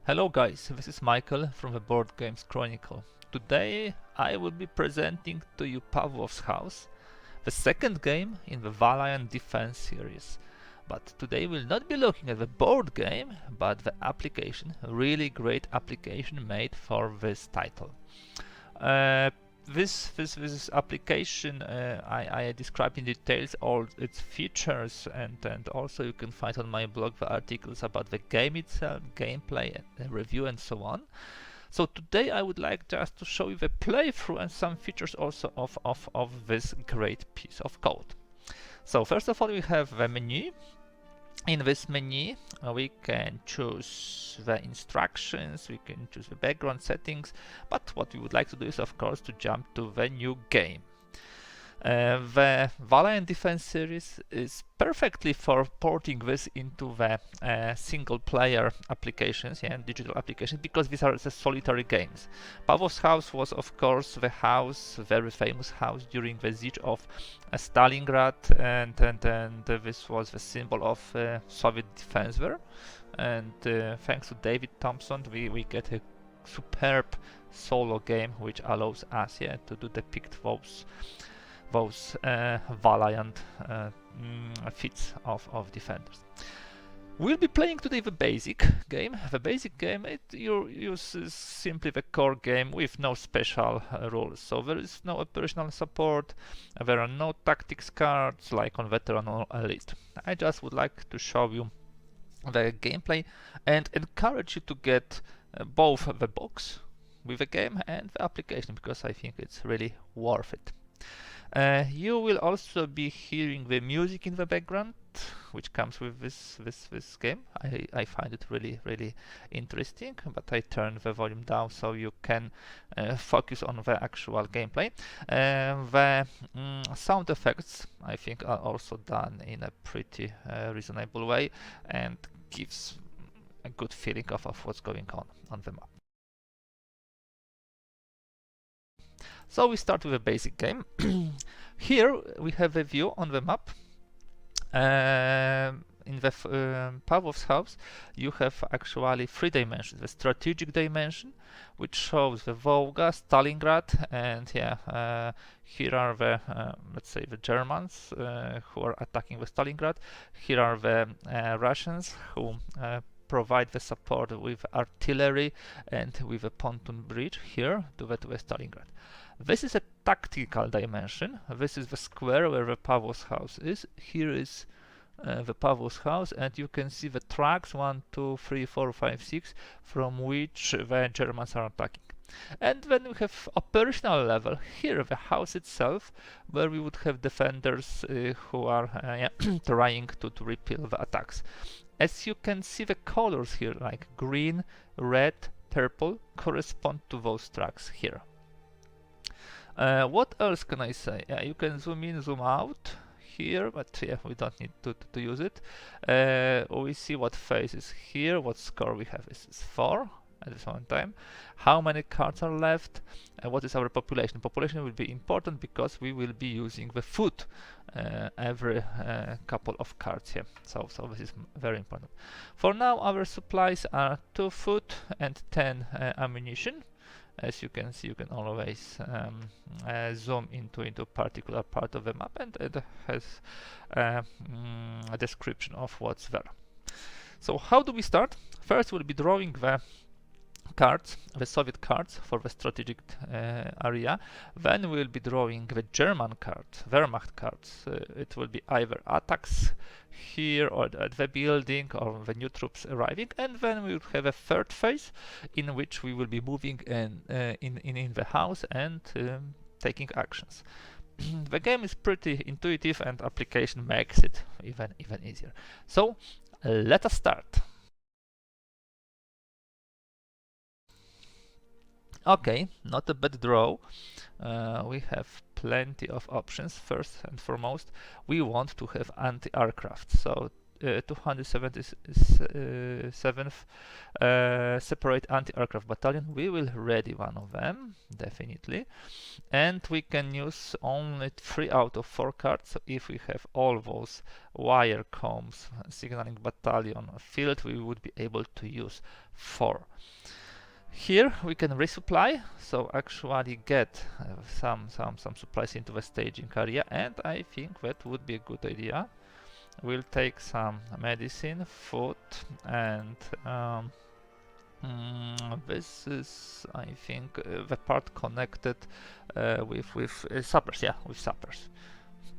Hello guys, this is Michael from the Boardgames Chronicle. Today I will be presenting to you Pavlov's House, the second game in the Valiant Defense series. But today we'll not be looking at the board game, but the application, a really great application made for this title. Uh, this application I described in details all its features, and also you can find on my blog the articles about the game itself, gameplay, review, and so on. So today I would like just to show you the playthrough and some features also of this great piece of code. So first of all, we have the menu. In this menu we can choose the instructions, we can choose the background settings, but what we would like to do is of course to jump to the new game. The Valiant Defense series is perfectly for porting this into the single-player applications, digital applications, because these are the solitary games. Pavlov's house was, of course, the house, very famous house during the siege of Stalingrad, and this was the symbol of Soviet defense there. And thanks to David Thompson, we get a superb solo game which allows us to depict those valiant feats of defenders. We'll be playing today the basic game. The basic game, it uses simply the core game with no special rules. So there is no operational support, there are no tactics cards like on Veteran or Elite. I just would like to show you the gameplay and encourage you to get both the box with the game and the application, because I think it's really worth it. You will also be hearing the music in the background, which comes with this game. I find it really interesting, but I turn the volume down so you can focus on the actual gameplay. The sound effects, I think, are also done in a pretty reasonable way and gives a good feeling of what's going on the map. So we start with a basic game. Here we have a view on the map. In the Pavlov's house, you have actually 3 dimensions. The strategic dimension, which shows the Volga, Stalingrad, and here are the let's say the Germans who are attacking the Stalingrad. Here are the Russians who provide the support with artillery and with a pontoon bridge here to the Stalingrad. This is a tactical dimension. This is the square where the Pavlov's house is. Here is the Pavlov's house, and you can see the tracks 1, 2, 3, 4, 5, 6 from which the Germans are attacking. And then we have operational level. Here the house itself, where we would have defenders who are trying to repel the attacks. As you can see, the colors here, like green, red, purple, correspond to those tracks here. What else can I say? You can zoom in, zoom out here, but we don't need to use it. We see what phase is here, what score we have is 4 at this one time. How many cards are left? What is our population? Population will be important because we will be using the food every couple of cards here. So this is very important. For now, our supplies are 2 food and 10 ammunition. As you can see, you can always zoom into a particular part of the map, and it has a description of what's there. So how do we start? First, we'll be drawing the cards, the Soviet cards for the strategic area. Then we'll be drawing the German cards, Wehrmacht cards. It will be either attacks here or at the building or the new troops arriving, and then we will have a third phase in which we will be moving in the house and taking actions. The game is pretty intuitive, and application makes it even easier. So let us start. Okay, not a bad draw. We have plenty of options. First and foremost, we want to have anti-aircraft. So 277th separate anti-aircraft battalion. We will ready one of them, definitely. And we can use only 3 out of 4 cards. So if we have all those wire combs signaling battalion filled, we would be able to use 4. Here we can resupply, so actually get some supplies into the staging area, and I think that would be a good idea. We'll take some medicine, food, and this is, I think, the part connected with suppers. Yeah, with suppers.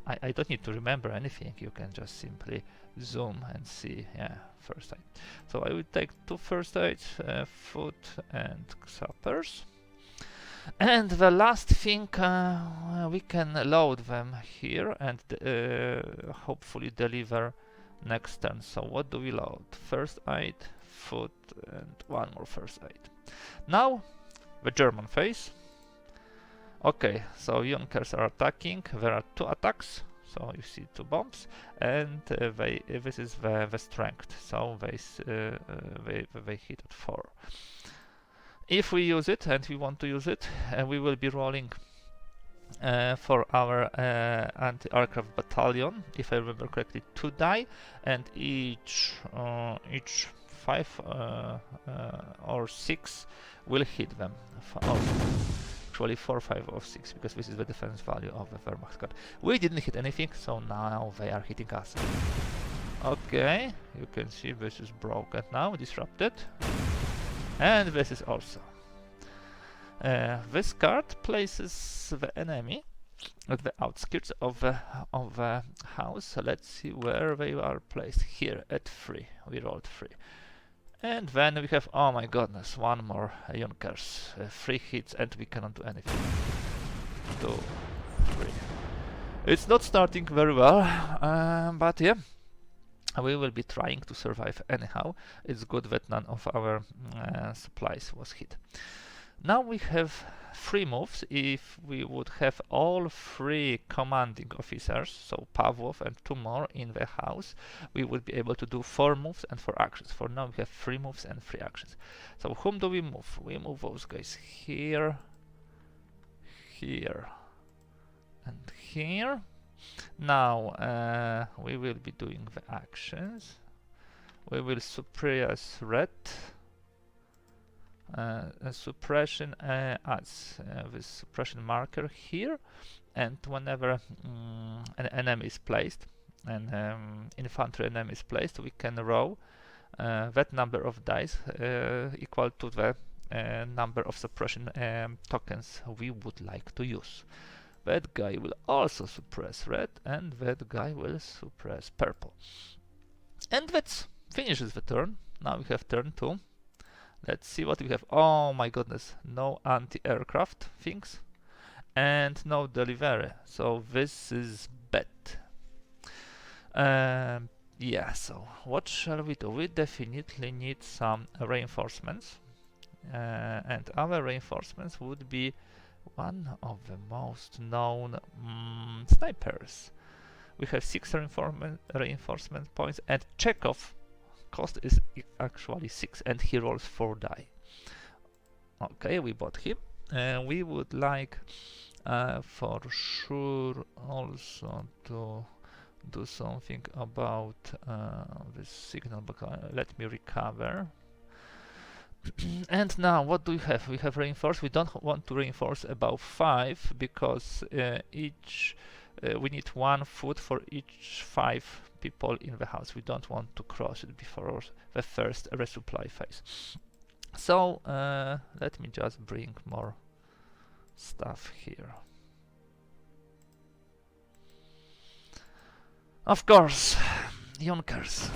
I don't need to remember anything. You can just simply zoom and see. Yeah, first aid. So I will take 2 first aids, food, and suppers. And the last thing, we can load them here and hopefully deliver next turn. So what do we load? First aid, food, and 1 more first aid. Now the German phase. Okay, so Junkers are attacking. There are 2 attacks, so you see 2 bombs, and this is the strength. So they hit at 4. If we use it, and we want to use it, we will be rolling for our anti-aircraft battalion, if I remember correctly, 2 die, and each 5 or 6 will hit them. Actually 4, 5, or 6, because this is the defense value of the Wehrmacht card. We didn't hit anything, so now they are hitting us. Okay, you can see this is broken now, disrupted. And this is also. This card places the enemy at the outskirts of the house. So let's see where they are placed. Here at 3. We rolled 3. And then we have, oh my goodness, 1 more Junkers. 3 hits and we cannot do anything. 2, 3. It's not starting very well, but yeah. We will be trying to survive anyhow. It's good that none of our supplies was hit. Now we have 3 moves. If we would have all 3 commanding officers, so Pavlov and 2 more in the house, we would be able to do 4 moves and 4 actions. For now we have 3 moves and 3 actions. So whom do we move? We move those guys here, here, and here. Now we will be doing the actions. We will suppress red. Suppression adds this suppression marker here, and whenever an enemy is placed, an infantry enemy is placed, we can roll that number of dice equal to the number of suppression tokens we would like to use. That guy will also suppress red, and that guy will suppress purple. And that finishes the turn. Now we have turn 2. Let's see what we have. Oh my goodness, no anti-aircraft things and no delivery. So this is bad. Yeah, so what shall we do? We definitely need some reinforcements. And our reinforcements would be one of the most known snipers. We have 6 reinforcement points, and Chekhov cost is actually 6, and he rolls 4 die. Okay, we bought him. We would like for sure also to do something about this signal. Let me recover. And now what do we have? We have reinforce. We don't want to reinforce above 5 because we need 1 food for each 5 people in the house. We don't want to cross it before the first resupply phase. So let me just bring more stuff here. Of course, Junkers.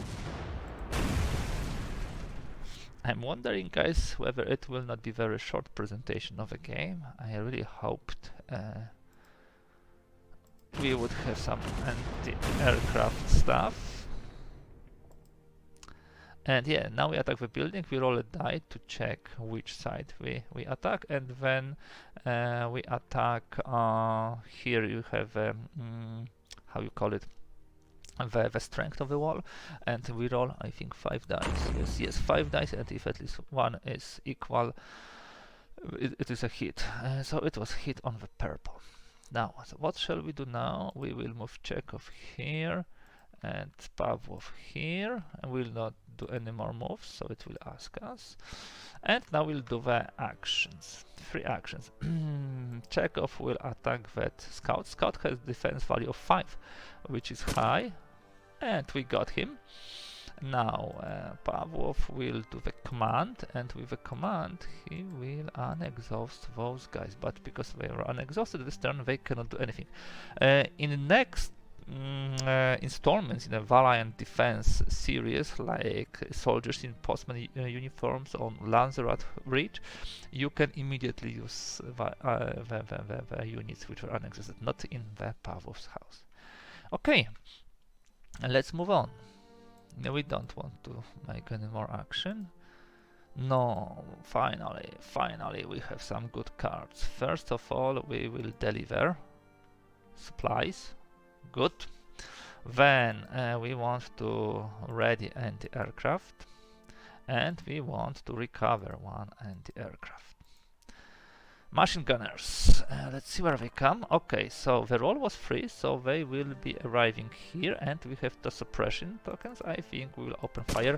I'm wondering, guys, whether it will not be very short presentation of a game. I really hoped we would have some anti-aircraft stuff. And yeah, now we attack the building. We roll a die to check which side we attack, and then we attack. Here you have how you call it, the strength of the wall, and we roll, I think, 5 dice. Yes, 5 dice, and if at least one is equal, it is a hit. So it was hit on the purple. Now, so what shall we do now? We will move Chekhov here and Pavlov here, and we'll not do any more moves, so it will ask us. And now we'll do the actions. 3 actions. Chekhov will attack that scout. Scout has defense value of 5, which is high, and we got him. Now Pavlov will do the command, and with the command he will unexhaust those guys, but because they are unexhausted this turn they cannot do anything. In the next installments in the Valiant Defense series, like soldiers in postman uniforms on Lanzarote Ridge, you can immediately use the units which are unexhausted, not in the Pavlov's house. Okay, and let's move on. No, we don't want to make any more action. No, finally we have some good cards. First of all, we will deliver supplies. Good. Then we want to ready anti-aircraft, and we want to recover 1 anti-aircraft. Machine gunners. Let's see where they come. Okay, so the roll was free, so they will be arriving here, and we have the suppression tokens. I think we will open fire.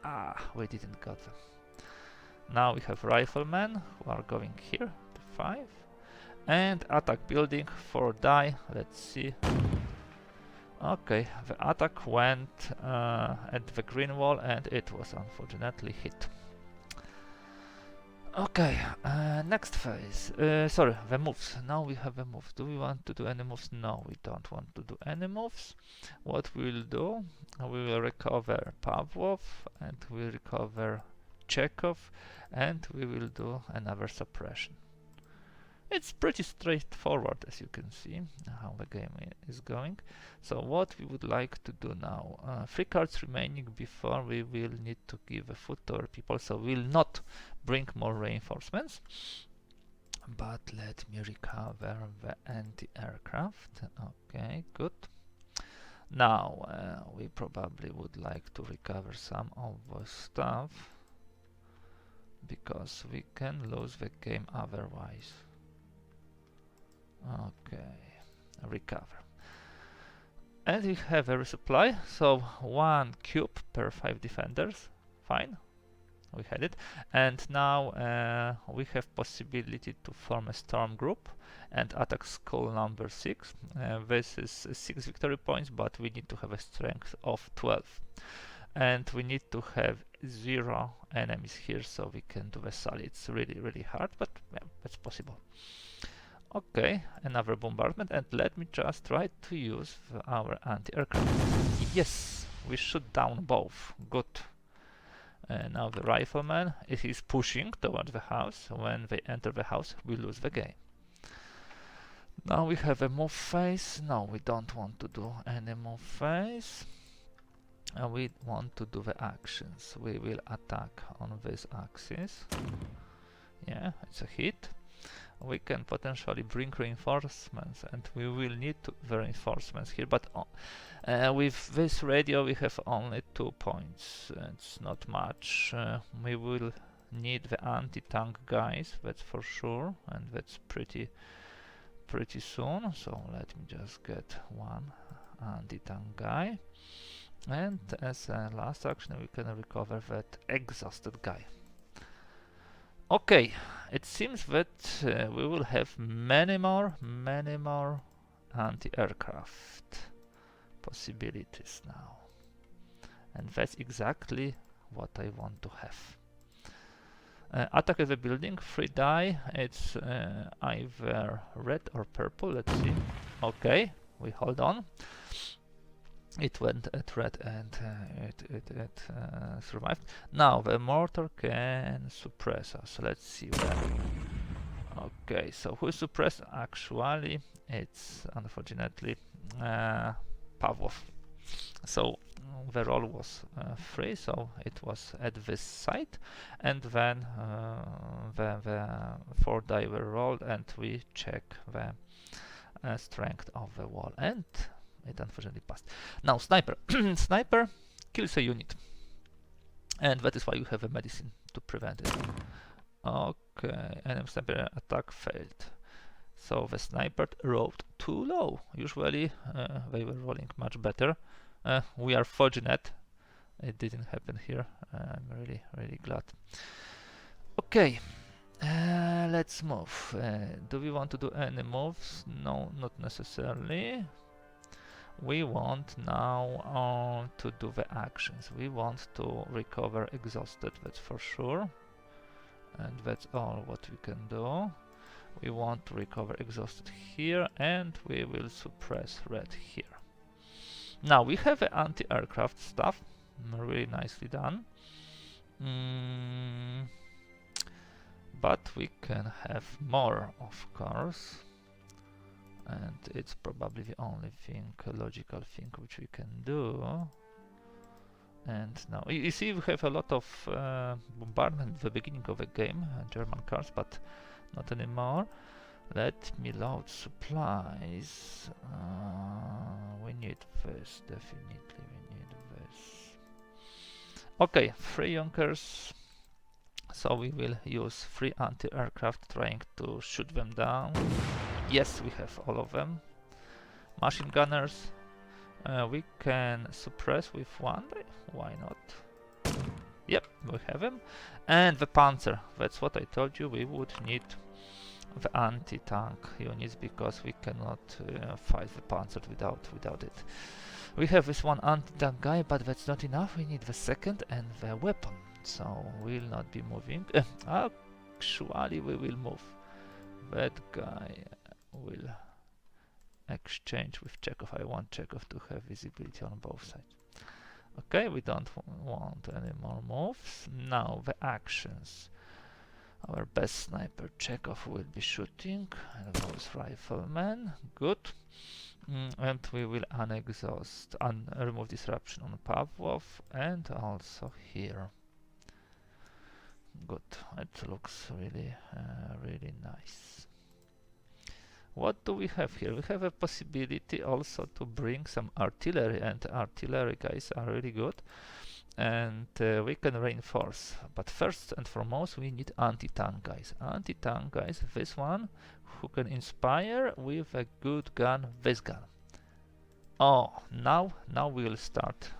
Ah, we didn't got them. Now we have riflemen who are going here to 5, and attack building 4 die. Let's see. Okay, the attack went at the green wall, and it was unfortunately hit. Okay, next phase. Sorry, the moves. Now we have the moves. Do we want to do any moves? No, we don't want to do any moves. What we'll do, we will recover Pavlov, and we'll recover Chekhov, and we will do another suppression. It's pretty straightforward, as you can see, how the game is going. So what we would like to do now, 3 cards remaining before we will need to give a food to our people, so we'll not bring more reinforcements. But let me recover the anti-aircraft. Okay, good. Now we probably would like to recover some of the stuff, because we can lose the game otherwise. Okay, recover. And we have a resupply, so 1 cube per 5 defenders. Fine, we had it. And now we have possibility to form a storm group and attack school number 6. This is 6 victory points, but we need to have a strength of 12. And we need to have 0 enemies here, so we can do the sally. It's really hard, but yeah, it's possible. Okay, another bombardment, and let me just try to use our anti-aircraft. Yes, we shoot down both. Good. Now the rifleman is pushing toward the house. When they enter the house, we lose the game. Now we have a move phase. No, we don't want to do any move phase. We want to do the actions. We will attack on this axis. Yeah, it's a hit. We can potentially bring reinforcements, and we will need the reinforcements here, but with this radio we have only 2 points. It's not much. We will need the anti-tank guys, that's for sure, and that's pretty soon. So let me just get 1 anti-tank guy, and as a last action we can recover that exhausted guy. Okay, it seems that we will have many more anti-aircraft possibilities now, and that's exactly what I want to have. Attack at the building, 3 die. It's either red or purple. Let's see. Okay, we hold on. It went at red, and it survived. Now the mortar can suppress us. Let's see where. Okay, so who is suppressed? Actually, it's unfortunately Pavlov. So the roll was free, so it was at this site, and then the 4 die were rolled, and we check the strength of the wall. And it unfortunately passed. Now sniper. Sniper kills a unit, and that is why you have a medicine to prevent it. Okay, enemy sniper attack failed. So the sniper rolled too low. Usually they were rolling much better. We are fortunate it didn't happen here. I'm really glad. Okay, let's move. Do we want to do any moves? No, not necessarily. We want now to do the actions. We want to recover exhausted, that's for sure. And that's all what we can do. We want to recover exhausted here, and we will suppress red here. Now we have anti-aircraft stuff, really nicely done. But we can have more, of course. And it's probably the only thing, logical thing which we can do. And now, you see, we have a lot of bombardment at the beginning of the game, German cars, but not anymore. Let me load supplies. We need this, definitely we need this. Okay, 3 Junkers. So we will use 3 anti-aircraft trying to shoot them down. Yes, we have all of them. Machine gunners. We can suppress with 1. Why not? Yep, we have them. And the Panzer. That's what I told you. We would need the anti-tank units because we cannot fight the Panzer without it. We have this one anti-tank guy, but that's not enough. We need the second and the weapon. So we'll not be moving. Actually, we will move. That guy will exchange with Chekhov. I want Chekhov to have visibility on both sides. Okay, we don't want any more moves. Now the actions. Our best sniper Chekhov will be shooting, and those riflemen. Good. And we will unexhaust and remove disruption on Pavlov, and also here. Good. It looks really nice. What do we have here? We have a possibility also to bring some artillery, and artillery guys are really good, and we can reinforce. But first and foremost, we need anti-tank guys. Anti-tank guys, this one who can inspire with a good gun, this gun. Oh, now we will start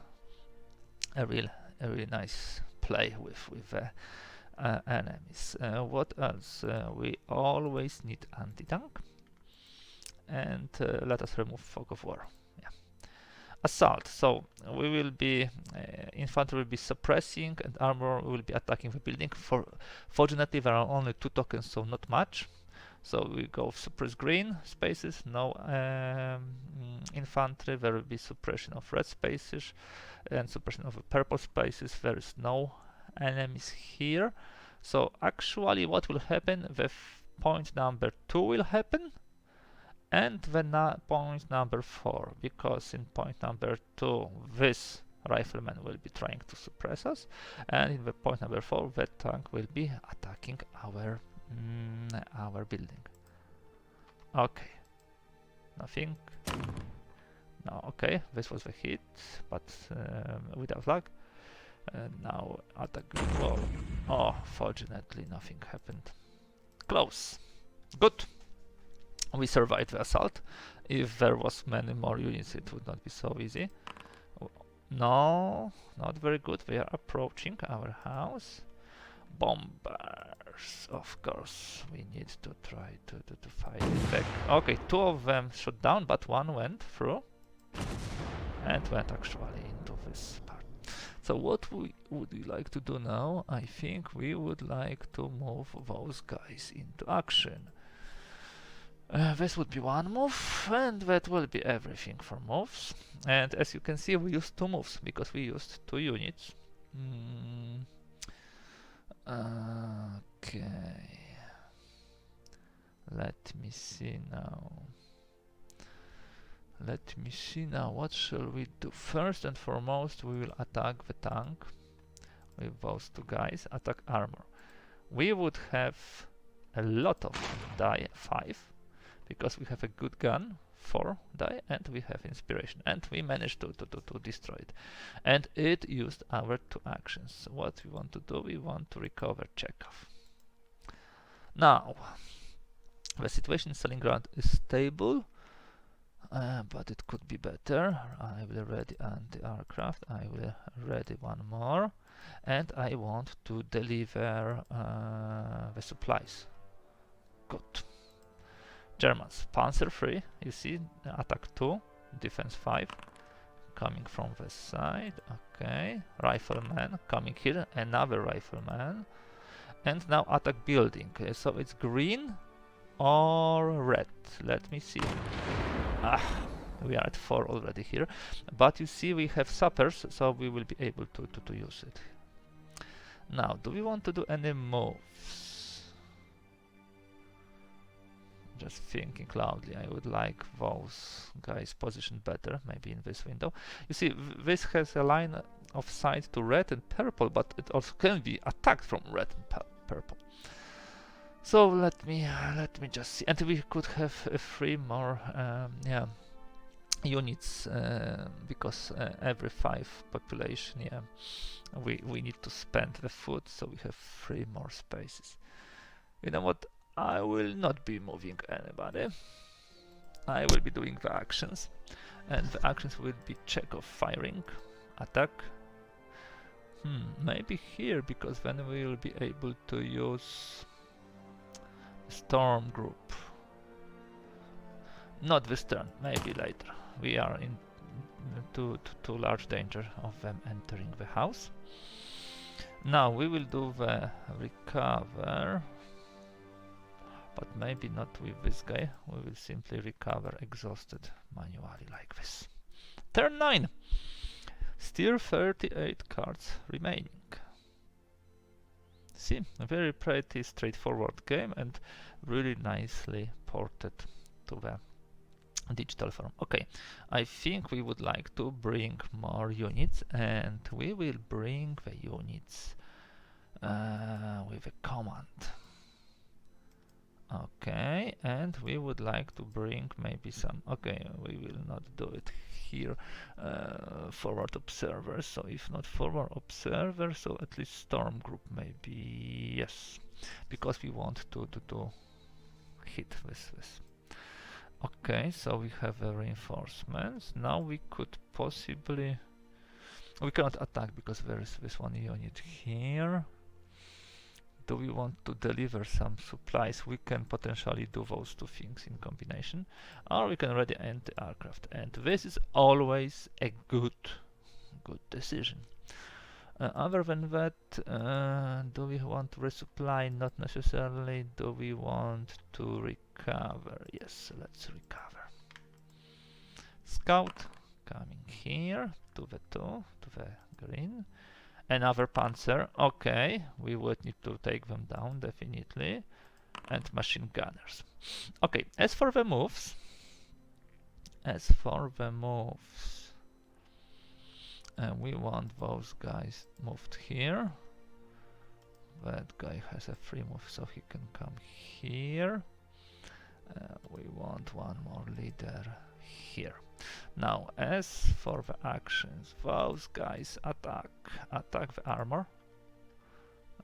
a really nice play with enemies. What else? We always need anti-tank. And let us remove fog of war. Yeah. Assault. So we will be infantry will be suppressing, and armor will be attacking the building. Fortunately, there are only 2 tokens, so not much. So we go suppress green spaces. No infantry. There will be suppression of red spaces and suppression of purple spaces. There is no enemies here. So actually, what will happen? The point number 2 will happen. And the point number 4, because in point number 2 this rifleman will be trying to suppress us, and in the point number 4 the tank will be attacking our building. Okay, nothing. No, okay, this was the hit, but without luck. Now attack green wall. Oh, fortunately nothing happened. Close. Good. We survived the assault. If there was many more units, it would not be so easy. No, not very good. They are approaching our house. Bombers, of course. We need to try to fight it back. Okay, 2 of them shot down, but 1 went through and went actually into this part. So what would we like to do now? I think we would like to move those guys into action. This would be 1 move, and that will be everything for moves. And as you can see, we used 2 moves because we used 2 units. Okay. Let me see now. What shall we do? First and foremost, we will attack the tank with those 2 guys. Attack armor. We would have a lot of die 5. Because we have a good gun, 4 die, and we have inspiration, and we managed to destroy it. And it used our 2 actions. So what we want to do, we want to recover Chekhov. Now, the situation in Stalingrad is stable, but it could be better. I will ready anti-aircraft, I will ready one more, and I want to deliver the supplies. Good. Germans, Panzer 3, you see, attack 2, defense 5, coming from the side, okay, rifleman coming here, another rifleman, and now attack building. So it's green or red, let me see. We are at 4 already here, but you see we have sappers, so we will be able to use it. Now, do we want to do any moves? Just thinking loudly, I would like those guys positioned better, maybe in this window. You see, this has a line of sight to red and purple, but it also can be attacked from red and purple. So let me just see, and we could have 3 more units, because every 5 population, we need to spend the food, so we have 3 more spaces. You know what? I will not be moving anybody. I will be doing the actions, and the actions will be Chekhov firing, attack. Maybe here, because then we will be able to use storm group. Not this turn, maybe later. We are in too large danger of them entering the house. Now we will do the recover, but maybe not with this guy. We will simply recover exhausted manually like this. Turn 9! Still 38 cards remaining. See, a very pretty straightforward game and really nicely ported to the digital form. Okay, I think we would like to bring more units, and we will bring the units with a command. Okay, and we would like to bring maybe some, okay, we will not do it here, forward observers, so if not forward observers, so at least storm group maybe, yes, because we want to hit this. Okay, so we have reinforcements. Now we could possibly, we cannot attack because there is this one unit here. Do we want to deliver some supplies? We can potentially do those 2 things in combination, or we can ready anti-aircraft, and this is always a good decision. Other than that, do we want to resupply? Not necessarily. Do we want to recover? Yes, let's recover. Scout coming here to the green. Another panzer, okay, we would need to take them down, definitely, and machine gunners. Okay, as for the moves, we want those guys moved here. That guy has a free move, so he can come here. We want one more leader here. Now, as for the actions, those guys attack the armor.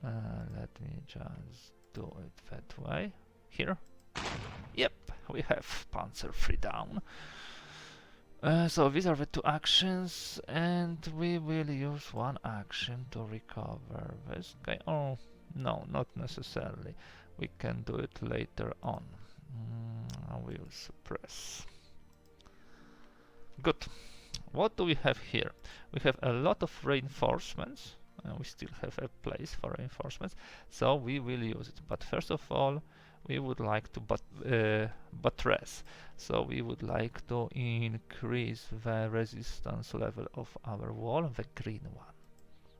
Let me just do it that way. Here. Yep, we have Panzer 3 down. So these are the 2 actions, and we will use 1 action to recover this guy. Oh, no, not necessarily. We can do it later on. We will suppress. Good. What do we have here? We have a lot of reinforcements. We still have a place for reinforcements, so we will use it. But first of all, we would like to buttress. So we would like to increase the resistance level of our wall, the green one.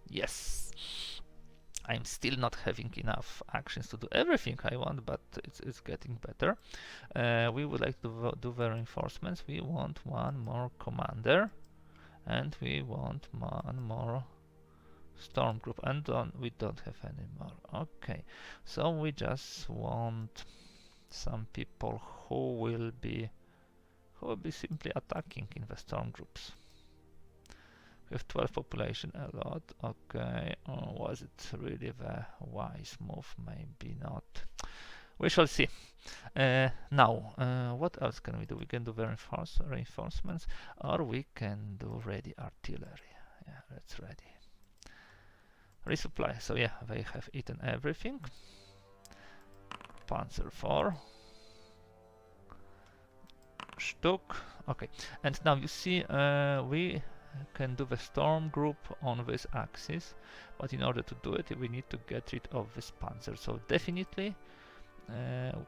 Yes. I'm still not having enough actions to do everything I want, but it's getting better. We would like to do the reinforcements. We want 1 more commander, and we want 1 more storm group, and we don't have any more. Okay, so we just want some people who will be who will be simply attacking in the storm groups. We have 12 population, a lot. Okay, was it really the wise move? Maybe not. We shall see. Now, what else can we do? We can do the reinforcements, or we can do ready artillery. Yeah, that's ready. Resupply. So yeah, they have eaten everything. Panzer 4. Stuk. Okay, and now you see we can do the storm group on this axis, but in order to do it we need to get rid of this panzer. So definitely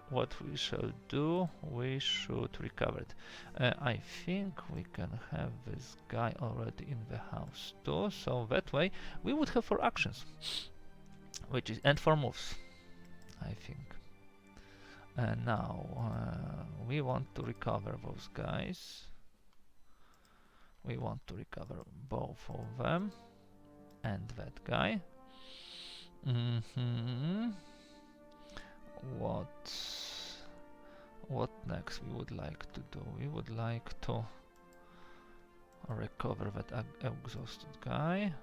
what we shall do, we should recover it. I think we can have this guy already in the house too, so that way we would have 4 actions, which is, and 4 moves, I think. Now we want to recover those guys. We want to recover both of them and that guy. What next we would like to do? We would like to recover that exhausted guy.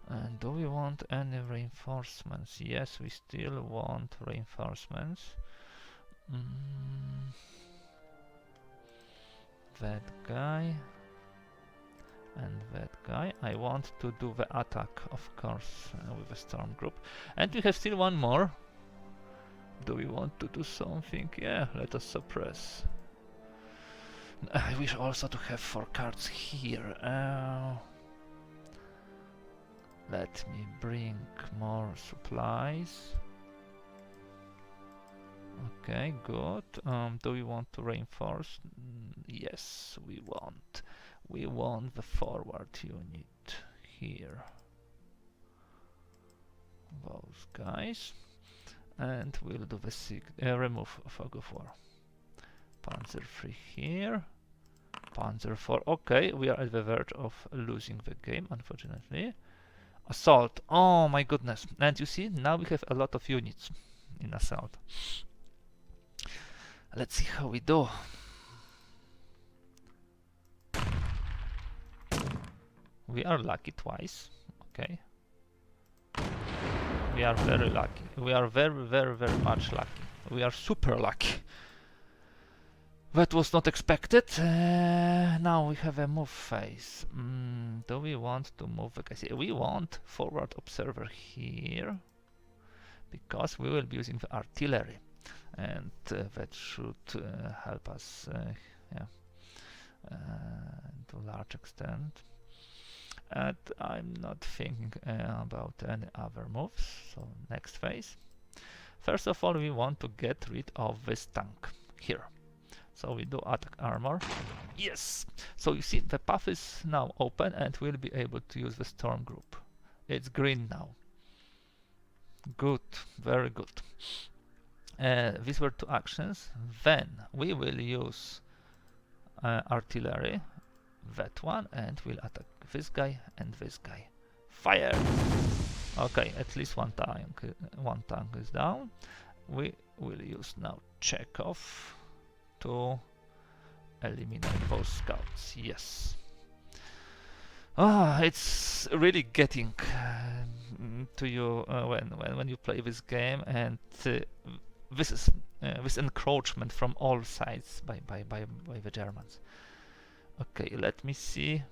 And do we want any reinforcements? Yes, we still want reinforcements. That guy and that guy. I want to do the attack, of course, with a storm group. And we have still one more. Do we want to do something? Yeah, let us suppress. I wish also to have 4 cards here. Let me bring more supplies. Okay, good. Do we want to reinforce? Yes, we want. We want the forward unit here. Those guys. And we'll do the remove fog of war. Panzer 3 here. Panzer 4. Okay, we are at the verge of losing the game, unfortunately. Assault. Oh my goodness. And you see, now we have a lot of units in assault. Let's see how we do. We are lucky twice. Okay. We are very lucky. We are very, very, very much lucky. We are super lucky. That was not expected. Now we have a move phase. Do we want to move the guys? We want forward observer here, because we will be using the artillery, and that should help us yeah, to a large extent. And I'm not thinking about any other moves. So next phase. First of all, we want to get rid of this tank here. So we do attack armor. Yes! So you see the path is now open and we'll be able to use the storm group. It's green now. Good, very good. These were 2 actions. Then we will use artillery, that one, and we'll attack this guy and this guy. Fire! Okay, at least one tank is down. We will use now Chekhov to eliminate those scouts. Yes. It's really getting to you when you play this game, and this is this encroachment from all sides by the Germans. Okay, let me see.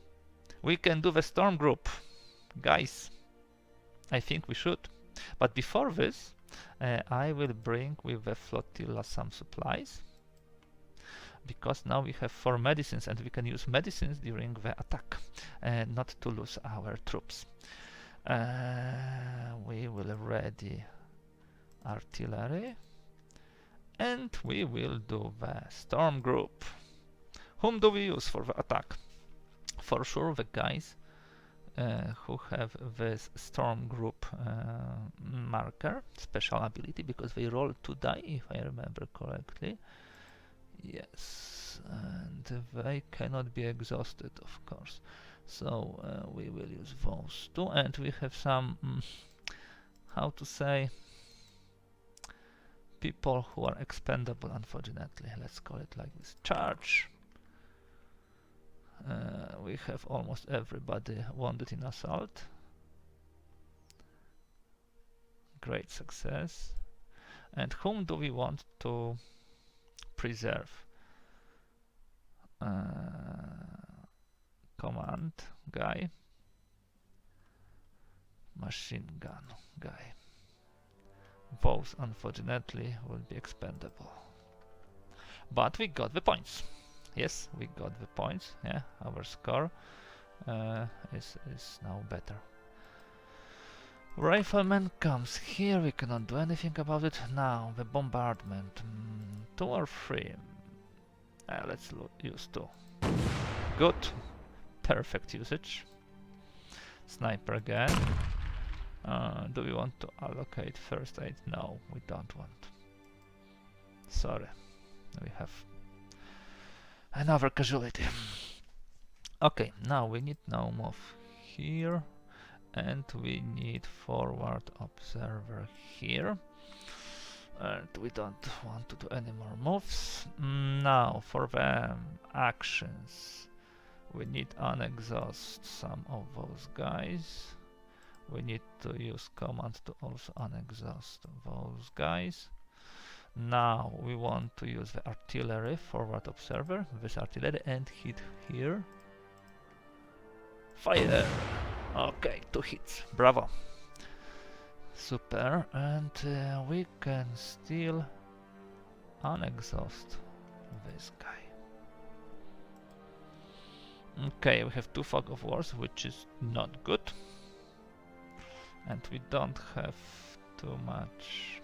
We can do the storm group, guys. I think we should. But before this, I will bring with the flotilla some supplies, because now we have 4 medicines and we can use medicines during the attack, not to lose our troops. We will ready artillery, and we will do the storm group. Whom do we use for the attack? For sure the guys who have this storm group marker, special ability, because they roll 2 die, if I remember correctly. Yes, and they cannot be exhausted, of course. So we will use those 2, and we have some, how to say, people who are expendable, unfortunately. Let's call it like this. Charge. We have almost everybody wounded in assault. Great success. And whom do we want to preserve? Command guy. Machine gun guy. Both, unfortunately, will be expendable. But we got the points. Yes, we got the points. Yeah, our score is now better. Rifleman comes here. We cannot do anything about it. Now, the bombardment. 2 or 3? Let's use 2. Good. Perfect usage. Sniper again. Do we want to allocate first aid? No, we don't want. Sorry. We have another casualty. Okay, now we need now move here. And we need forward observer here. And we don't want to do any more moves. Now, for the actions, we need unexhaust some of those guys. We need to use command to also unexhaust those guys. Now we want to use the artillery, forward observer, this artillery, and hit here. Fire! Okay, 2 hits. Bravo. Super. And we can still unexhaust this guy. Okay, we have 2 fog of wars, which is not good. And we don't have too much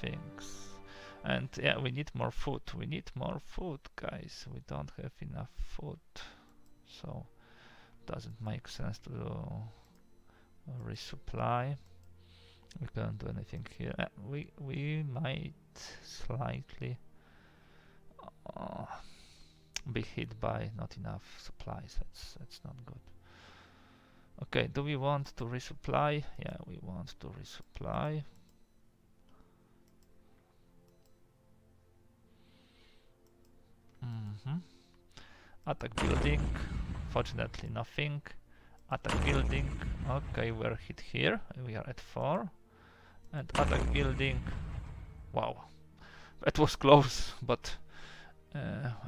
things. And yeah, we need more food. We need more food, guys. We don't have enough food. So doesn't make sense to do resupply. We can't do anything here. We might slightly be hit by not enough supplies. That's not good. Okay, do we want to resupply? Yeah, we want to resupply. Attack building. Fortunately, nothing. Attack building. Okay, we're hit here. We are at 4. And attack building. Wow, that was close, but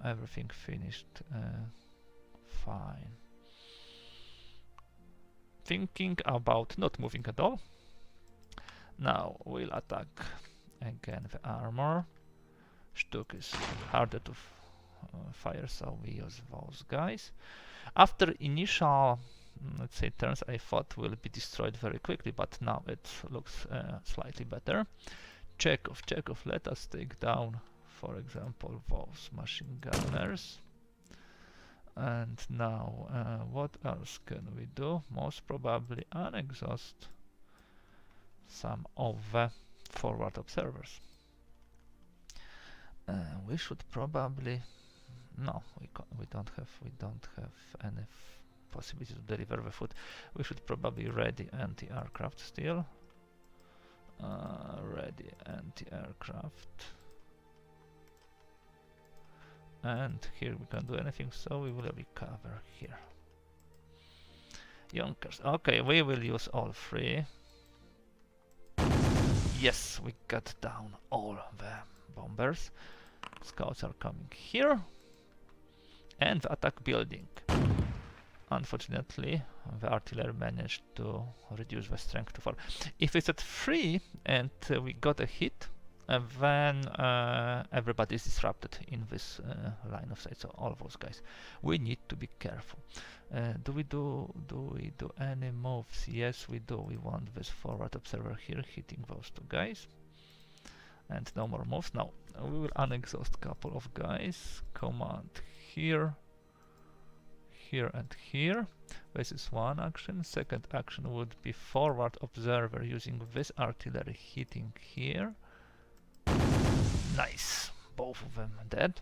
everything finished fine. Thinking about not moving at all. Now we'll attack again the armor. Stuk is harder to fire, so we use those guys. After initial, let's say, turns, I thought will be destroyed very quickly, but now it looks slightly better. Chekhov, let us take down, for example, those machine gunners. And now, what else can we do? Most probably unexhaust some of the forward observers. We should probably no, we don't have any possibility to deliver the food. We should probably ready anti-aircraft still. Ready anti-aircraft. And here we can't do anything, so we will recover here. Junkers. Okay, we will use all 3. Yes, we got down all the bombers. Scouts are coming here. And the attack building. Unfortunately, the artillery managed to reduce the strength to 4. If it's at 3 and we got a hit, then everybody is disrupted in this line of sight. So all those guys, we need to be careful. Do we do any moves? Yes, we do. We want this forward observer here hitting those 2 guys, and no more moves. Now we will unexhaust couple of guys. Command here, here, and here. This is one action. Second action would be forward observer using this artillery hitting here. Nice, both of them dead.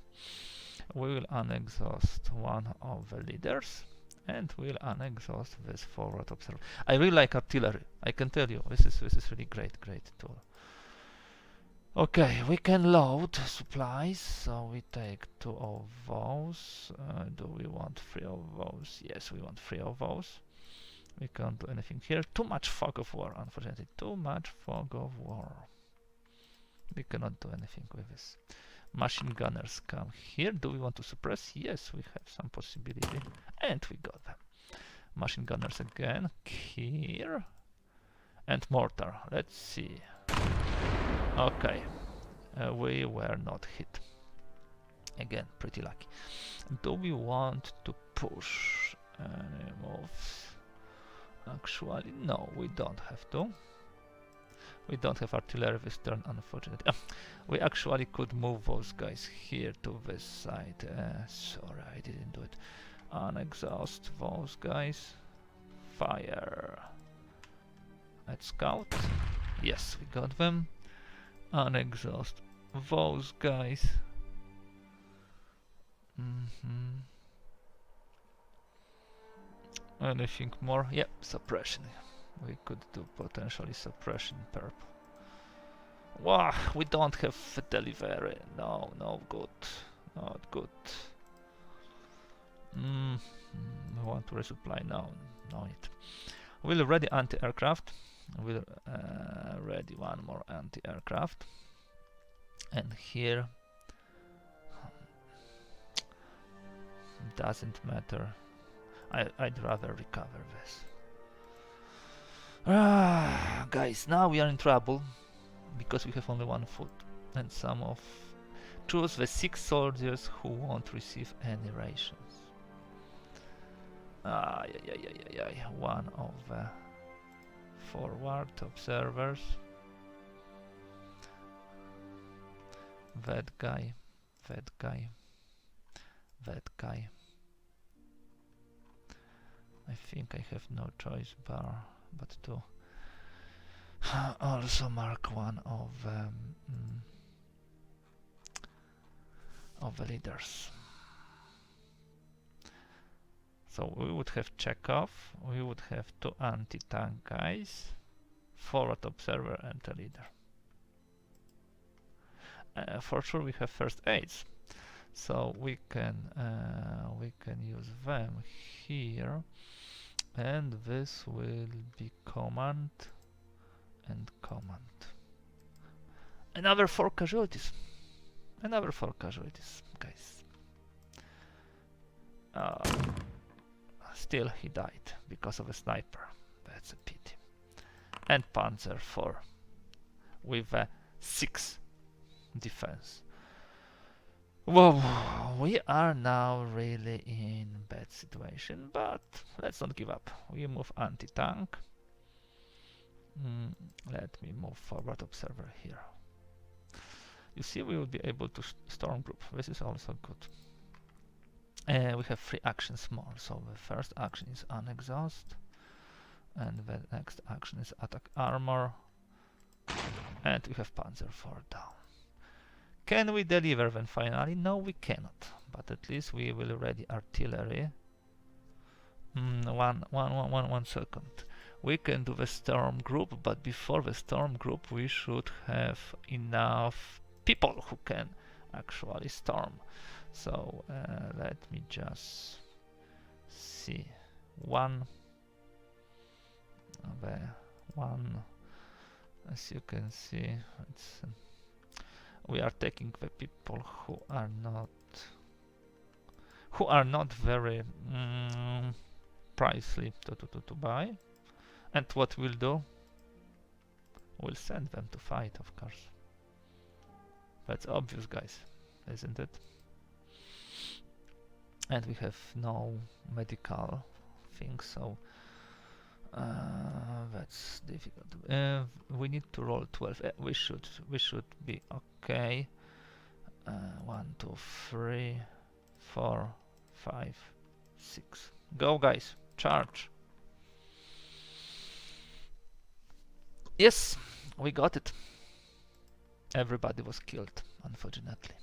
We will unexhaust one of the leaders, and we'll unexhaust this forward observer. I really like artillery. I can tell you, this is really great tool. Okay, we can load supplies, so we take 2 of those. Do we want 3 of those? Yes, we want 3 of those. We can't do anything here. Too much fog of war, unfortunately. Too much fog of war. We cannot do anything with this. Machine gunners come here. Do we want to suppress? Yes, we have some possibility. And we got them. Machine gunners again. Here. And mortar. Let's see. Okay. We were not hit. Again, pretty lucky. Do we want to push any moves? Actually, no, we don't have to. We don't have artillery this turn, unfortunately. We actually could move those guys here to this side. Sorry, I didn't do it. Unexhaust those guys. Fire. Let's scout. Yes, we got them. Unexhaust those guys. Anything more? Yep, suppression. We could do potentially suppression purple. Wow, we don't have delivery. No, no good. Not good. We want to resupply now. No need. We'll ready anti-aircraft. We'll ready one more anti-aircraft. And here doesn't matter. I'd rather recover this. Guys, now we are in trouble because we have only 1 food and some of choose the 6 soldiers who won't receive any rations. One of the forward observers. That guy. I think I have no choice but to also mark one of the leaders. So we would have Chekhov, we would have 2 anti-tank guys, forward observer and a leader. For sure we have first aids, so we can use them here, and this will be command and command. Another 4 casualties. Another 4 casualties, guys. Still he died because of a sniper. That's a pity. And Panzer IV with a 6 defense. Whoa, we are now really in bad situation, but let's not give up. We move anti-tank. Let me move forward observer here. You see, we will be able to storm group. This is also good. We have 3 actions more. So the first action is unexhaust, and the next action is attack armor, and we have Panzer IV down. Can we deliver them finally? No, we cannot. But at least we will ready artillery. One second. We can do the storm group, but before the storm group we should have enough people who can actually storm. So let me just see. As you can see, it's we are taking the people who are not very pricey to buy. And what we'll do, we'll send them to fight, of course. That's obvious, guys, isn't it? And we have no medical things, so that's difficult. We need to roll 12. We should be okay. 1, 2, 3, 4, 5, 6. Go, guys! Charge! Yes, we got it. Everybody was killed, unfortunately.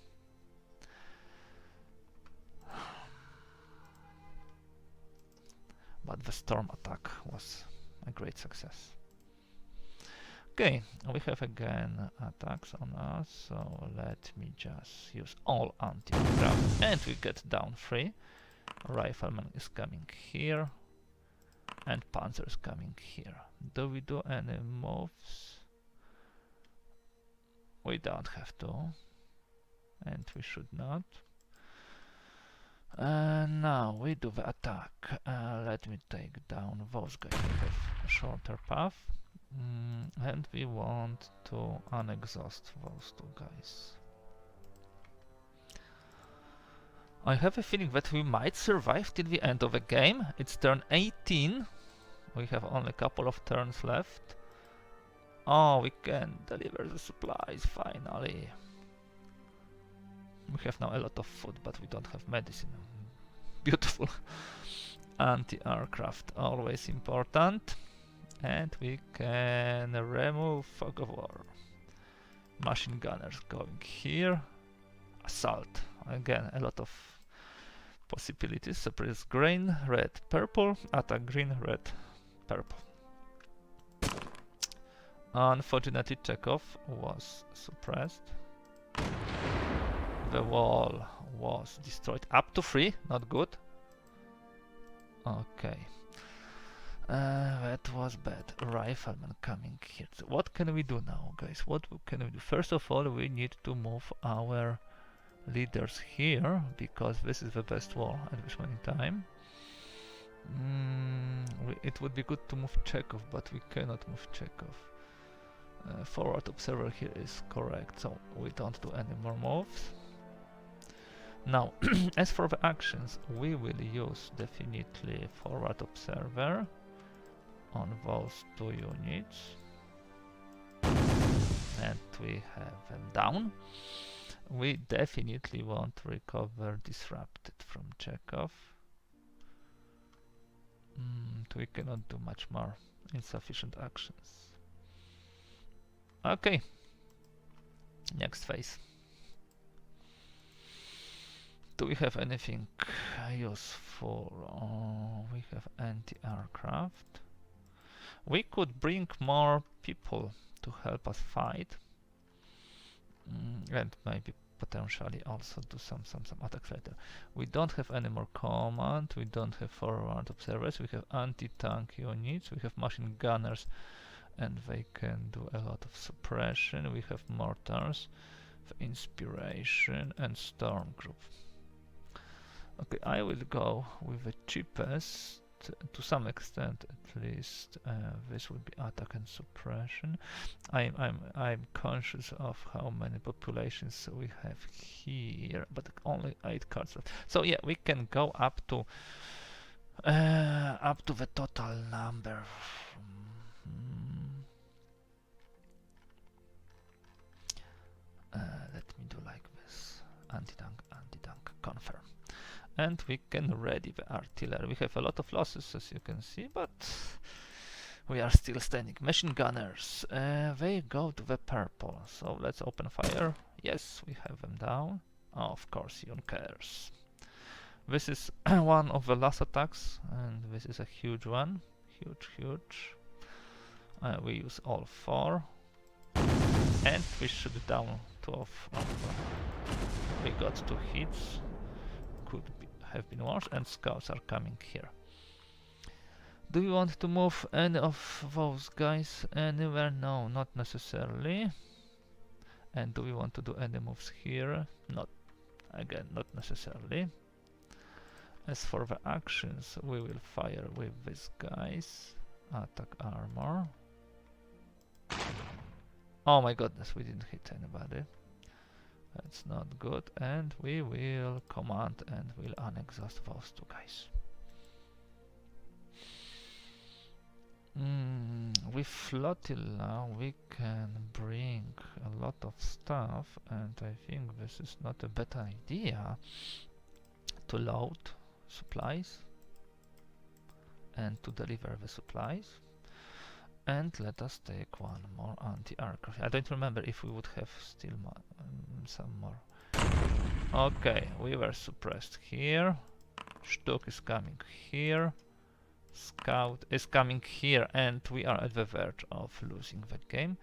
But the storm attack was a great success. Okay, we have again attacks on us, so let me just use all anti-aircraft and we get down 3. Rifleman is coming here and Panzer is coming here. Do we do any moves? We don't have to, and we should not. Now we do the attack. Let me take down those guys. We have a shorter path. And we want to unexhaust those 2 guys. I have a feeling that we might survive till the end of the game. It's turn 18. We have only a couple of turns left. Oh, we can deliver the supplies finally. We have now a lot of food, but we don't have medicine. Beautiful. Anti-aircraft, always important. And we can remove fog of war. Machine gunners going here. Assault. Again, a lot of possibilities. Suppress green, red, purple. Attack green, red, purple. Unfortunately, Chekhov was suppressed. The wall was destroyed. Up to 3, not good. Okay. That was bad. Rifleman coming here. So what can we do now, guys? What can we do? First of all, we need to move our leaders here, because this is the best wall at this moment in time. It would be good to move Chekhov, but we cannot move Chekhov. Forward observer here is correct, so we don't do any more moves. Now, as for the actions, we will use definitely forward observer on those 2 units, and we have them down. We definitely want to recover disrupted from Chekhov. We cannot do much more. Insufficient actions. Okay. Next phase. Do we have anything useful? Oh, we have anti-aircraft. We could bring more people to help us fight. And maybe potentially also do some attacks later. We don't have any more command, we don't have forward observers, we have anti-tank units, we have machine gunners and they can do a lot of suppression. We have mortars, inspiration and storm group. Okay, I will go with the cheapest to some extent, at least. This would be attack and suppression. I'm conscious of how many populations we have here, but only 8 cards left. So yeah, we can go up to the total number. Let me do like this. Anti-tank, confirm. And we can ready the artillery. We have a lot of losses, as you can see, but we are still standing. Machine gunners, they go to the purple, so let's open fire. Yes, we have them down. Oh, of course, Junkers. This is one of the last attacks, and this is a huge one. Huge. We use all 4. And we shoot down 2 of them. We got 2 hits. Could have been worse, and scouts are coming here. Do we want to move any of those guys anywhere? No, not necessarily. And do we want to do any moves here? Not necessarily. As for the actions, we will fire with these guys. Attack armor. Oh my goodness, we didn't hit anybody. That's not good, and we will command and we'll unexhaust those 2 guys. With flotilla we can bring a lot of stuff, and I think this is not a bad idea to load supplies and to deliver the supplies. And let us take 1 more anti-aircraft. I don't remember if we would have still some more. Okay, we were suppressed here. Stuk is coming here. Scout is coming here, and we are at the verge of losing the game.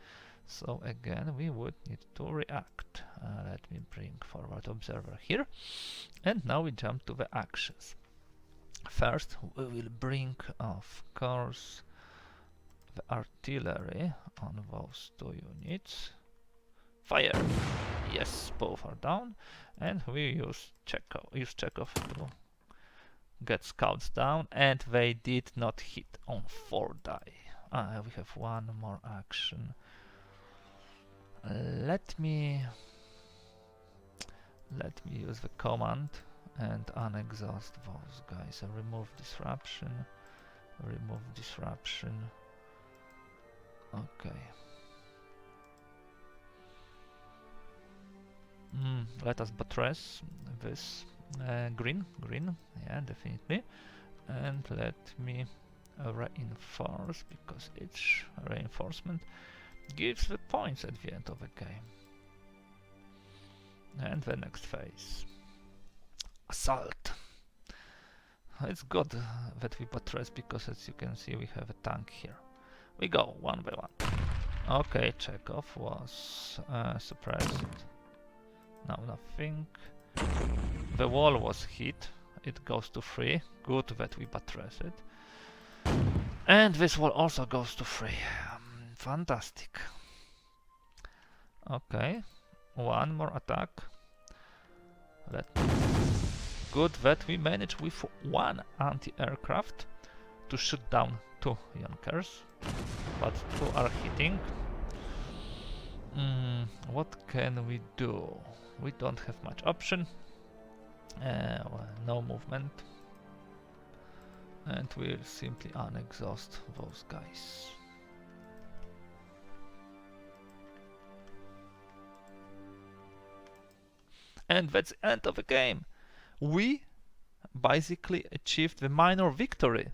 So again, we would need to react. Let me bring forward observer here, and now we jump to the actions. First, we will bring, of course, the artillery on those two units. Fire! Yes, both are down, and we use Chekhov to get scouts down, and they did not hit on 4 die. We have one more action. Let me use the command and unexhaust those guys. So remove disruption. Okay. Let us buttress this green, yeah, definitely. And let me reinforce, because each reinforcement gives the points at the end of the game. And the next phase. Assault! It's good that we buttress, because as you can see we have a tank here. We go one by one. Okay, Chekhov was suppressed. Now nothing. The wall was hit. It goes to 3. Good that we buttress it. And this wall also goes to 3. Fantastic. Okay, one more attack. Good that we managed with 1 anti-aircraft to shoot down 2 Junkers, but 2 are hitting. What can we do? We don't have much option. Well, no movement. And we'll simply unexhaust those guys. And that's the end of the game. We basically achieved the minor victory.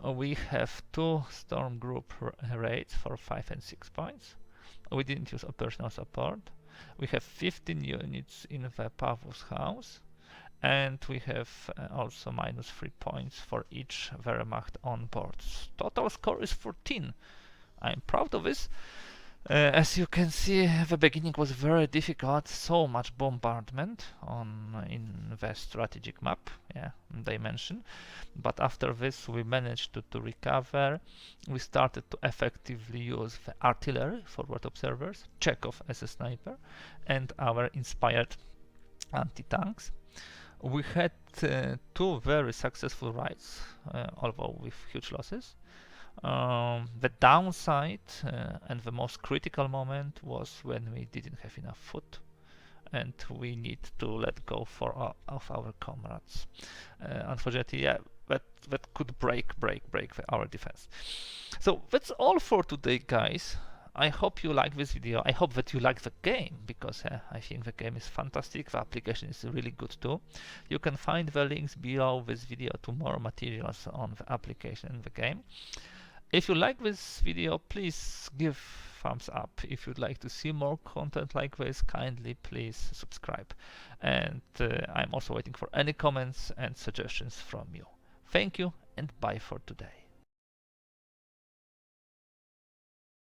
We have 2 storm group raids for 5 and 6 points. We didn't use operational support. We have 15 units in the Pavlov's house, and we have also -3 points for each Wehrmacht on board. Total score is 14. I'm proud of this. As you can see, the beginning was very difficult, so much bombardment in the strategic map, yeah, dimension. But after this we managed to recover. We started to effectively use the artillery, forward observers, Chekhov as a sniper, and our inspired anti-tanks. We had 2 very successful raids, although with huge losses. The downside and the most critical moment was when we didn't have enough food, and we need to let go of our comrades. Unfortunately, yeah, that could break our defense. So that's all for today, guys. I hope you like this video. I hope that you like the game, because I think the game is fantastic. The application is really good too. You can find the links below this video to more materials on the application and the game. If you like this video, please give thumbs up. If you'd like to see more content like this, kindly please subscribe. And I'm also waiting for any comments and suggestions from you. Thank you, and bye for today.